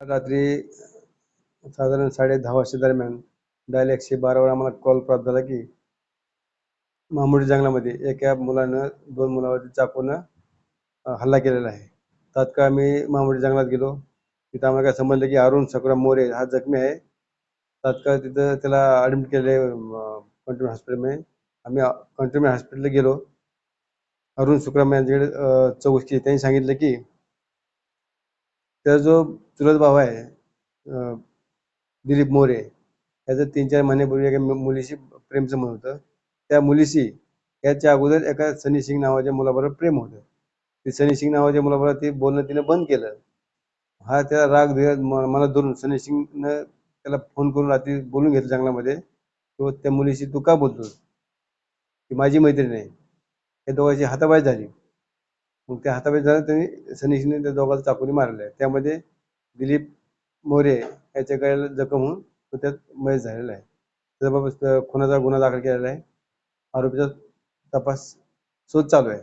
रात्री साधारण 10:30 वाजता दरम्यान डायल 112 वर आम्हाला कॉल प्राप्त झाला की मामुडी जंगलामध्ये एका मुलानं 2 मुलावरती चाकूनं हल्ला केलेला आहे. तात्काळ आम्ही मामुडी जंगलात गेलो. तिथं आम्हाला काय समजलं की अरुण सकुराम मोरे हा जखमी आहे. तात्काळ तिथं त्याला ॲडमिट केले कंटोन्मेंट हॉस्पिटलमध्ये. आम्ही कंटोन्मेंट हॉस्पिटलला गेलो. अरुण सकुराम यांच्याकडे चौकशी केली. त्यांनी सांगितलं की त्याचा जो चुलत भाऊ आहे दिलीप मोरे, त्याचं 3-4 महिन्यापूर्वी एका मुलीशी प्रेम संबंध होतं. त्या मुलीशी याच्या अगोदर एका सनी सिंग नावाच्या मुलाबरोबर प्रेम होतं. ते सनी सिंग नावाच्या मुलाबरोबर ते बोलणं तिने बंद केलं. हा त्याला राग मनात धरून सनी सिंगनं त्याला फोन करून रात्री बोलून घेतलं जंगलामध्ये. तो त्या मुलीशी तू का बोलतोस? ती माझी मैत्रीण आहे. या दोघांची हातापाय झाली. मग त्या हातापाय झालं त्यांनी सनी सिंगने त्या दोघांना चाकूने मारले. त्यामध्ये दिलीप मोरे याच्या गळ्याला जखम होऊन तो त्यात मयत झालेला आहे. त्याच्याबाबत खुनाचा गुन्हा दाखल केलेला आहे. आरोपीचा तपास शोध चालू आहे.